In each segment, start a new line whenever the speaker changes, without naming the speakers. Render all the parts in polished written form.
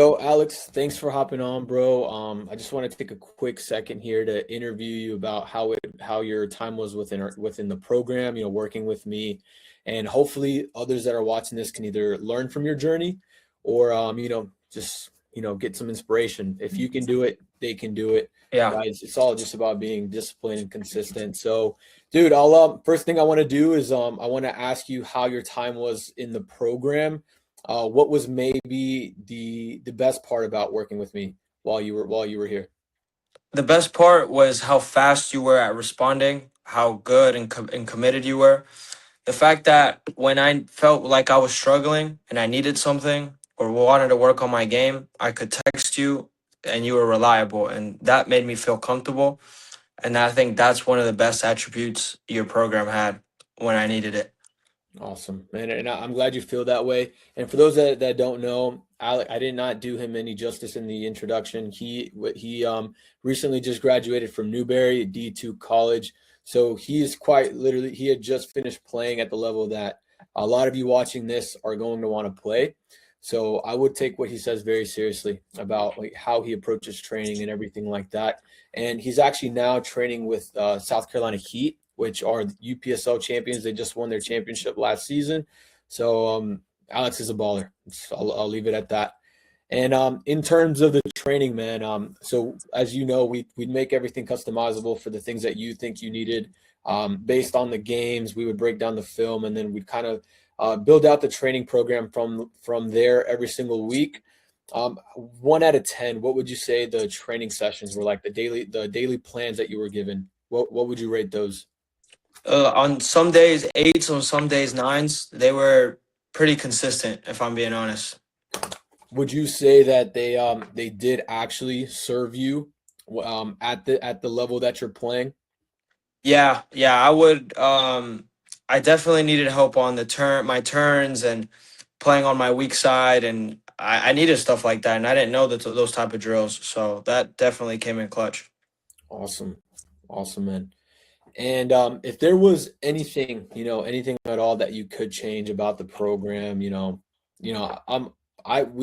Yo, Alex, thanks for hopping on, bro. I just want to take a quick second here to interview you about how your time was within the program, working with me, and hopefully others that are watching this can either learn from your journey or just get some inspiration. If you can do it, they can do it,
Yeah.
right? It's all just about being disciplined and consistent. So, dude, I'll first thing I want to do is I want to ask you how your time was in the program. What was maybe the best part about working with me while you were here?
The best part was how fast you were at responding, how good and committed you were. The fact that when I felt like I was struggling and I needed something or wanted to work on my game, I could text you and you were reliable. And that made me feel comfortable. And I think that's one of the best attributes your program had when I needed it.
Awesome, man, and I'm glad you feel that way. And for those that don't know, Alec, I did not do him any justice in the introduction. He recently just graduated from Newberry D2 college, so he is quite literally he had just finished playing at the level that a lot of you watching this are going to want to play. So I would take what he says very seriously about like how he approaches training and everything like that. And he's actually now training with South Carolina Heat, which are UPSL champions. They just won their championship last season. So Alex is a baller. I'll leave it at that. And in terms of the training, man, so as you know, we'd make everything customizable for the things that you think you needed. Based on the games, we would break down the film, and then we'd kind of build out the training program from there every single week. 1 out of 10, what would you say the training sessions were like? The daily plans that you were given. What would you rate those?
On some days, eights, on some days, nines. They were pretty consistent, if I'm being honest.
Would you say that they did actually serve you at the level that you're playing?
Yeah, I would. I definitely needed help on my turns and playing on my weak side, and I needed stuff like that, and I didn't know those type of drills, so that definitely came in clutch.
Awesome, awesome, man. And if there was anything, anything at all that you could change about the program, we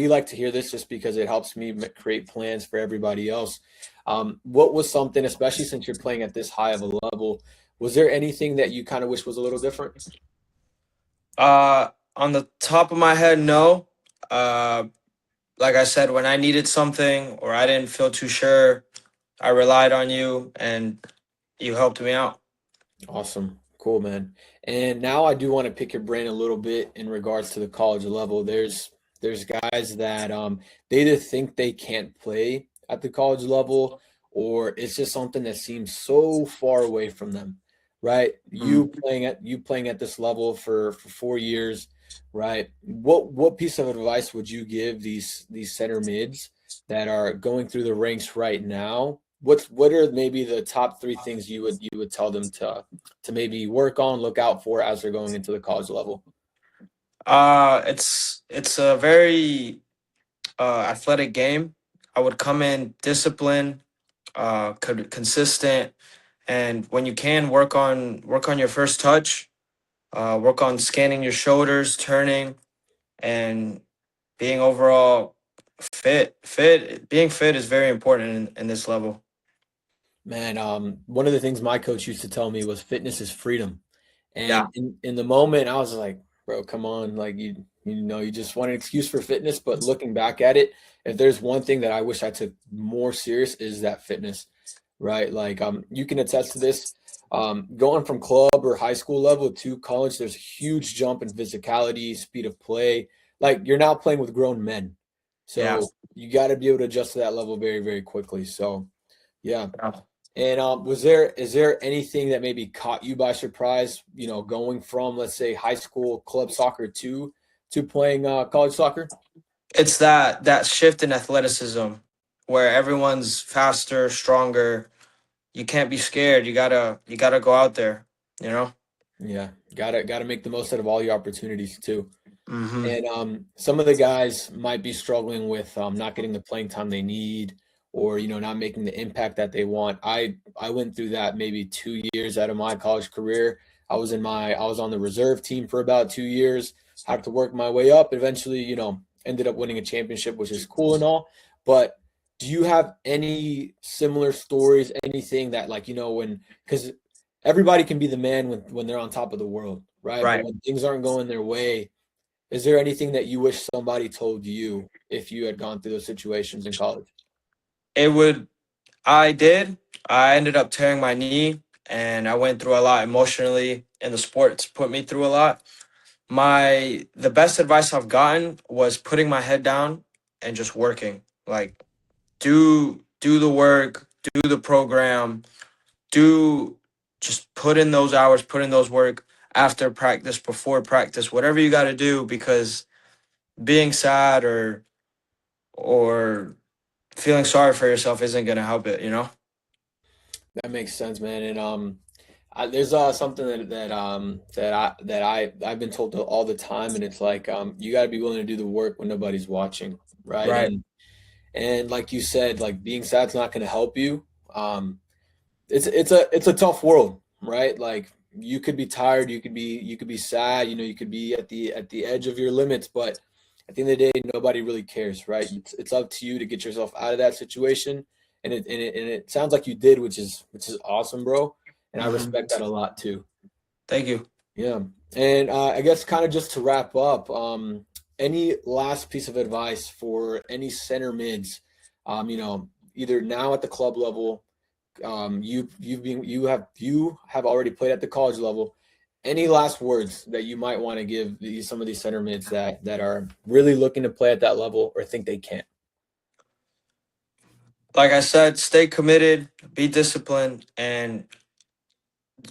like to hear this just because it helps me create plans for everybody else. What was something, especially since you're playing at this high of a level, was there anything that you kind of wish was a little different?
On the top of my head, no. Uh, like I said, when I needed something or I didn't feel too sure, I relied on you, and you helped me out.
Awesome. Cool, man. And now I do want to pick your brain a little bit in regards to the college level. There's guys that they either think they can't play at the college level or it's just something that seems so far away from them, right? You playing at this level for 4 years, right? What piece of advice would you give these center mids that are going through the ranks right now? What are maybe the top three things you would tell them to maybe work on, look out for as they're going into the college level?
It's a very athletic game. I would come in disciplined, consistent, and when you can work on your first touch, work on scanning your shoulders, turning, and being overall fit. Being fit is very important in this level.
Man, one of the things my coach used to tell me was fitness is freedom.
Yeah.
And in the moment, I was like, bro, come on. Like you just want an excuse for fitness. But looking back at it, if there's one thing that I wish I took more serious is that fitness, right? Like you can attest to this. Going from club or high school level to college, there's a huge jump in physicality, speed of play. Like you're now playing with grown men.
Yeah.
So you got to be able to adjust to that level very, very quickly. So yeah.
Yeah.
And is there anything that maybe caught you by surprise, going from, let's say, high school club soccer to playing college soccer?
It's that shift in athleticism where everyone's faster, stronger. You can't be scared. You gotta go out there. You know.
Yeah, gotta make the most out of all your opportunities too.
Hmm.
And some of the guys might be struggling with not getting the playing time they need, or not making the impact that they want. I went through that maybe 2 years out of my college career. I was on the reserve team for about 2 years. Had to work my way up. Eventually, ended up winning a championship, which is cool and all. But do you have any similar stories, anything that like, when because everybody can be the man when they're on top of the world, right? But
Right.
when things aren't going their way, is there anything that you wish somebody told you if you had gone through those situations in college?
It would I did. I ended up tearing my knee and I went through a lot emotionally and the sports put me through a lot. The best advice I've gotten was putting my head down and just working. Like do the work, do the program, do just put in those hours, put in those work after practice, before practice, whatever you got to do because being sad or feeling sorry for yourself isn't going to help it, you know?
That makes sense, man. And there's something I've been told all the time, and it's like you got to be willing to do the work when nobody's watching, right?
Right.
And like you said, like being sad's not going to help you. Um, it's a tough world, right? Like you could be tired, you could be sad, you could be at the edge of your limits, but at the end of the day, nobody really cares, right? It's up to you to get yourself out of that situation, and it sounds like you did, which is awesome, bro. And I
Hmm.
respect that a lot too.
Thank you.
Yeah, and I guess kind of just to wrap up, any last piece of advice for any center mids, either now at the club level, you have already played at the college level. Any last words that you might want to give some of these center mids that are really looking to play at that level or think they can't?
Like I said, stay committed, be disciplined, and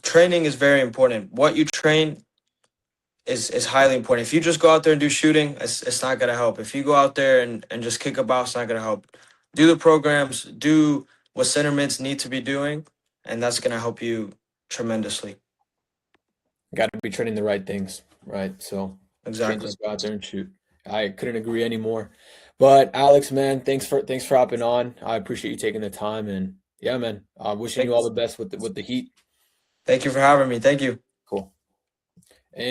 training is very important. What you train is highly important. If you just go out there and do shooting, it's not gonna help. If you go out there and just kick a ball, it's not gonna help. Do the programs, do what center mids need to be doing, and that's gonna help you tremendously.
Got to be training the right things, right? So can't
Exactly.
just go out there and shoot. I couldn't agree anymore. But Alex, man, thanks for hopping on. I appreciate you taking the time, and yeah, man, wishing you
Thank,
all the best with the Heat.
thank you for having me. Thank you.
Cool. And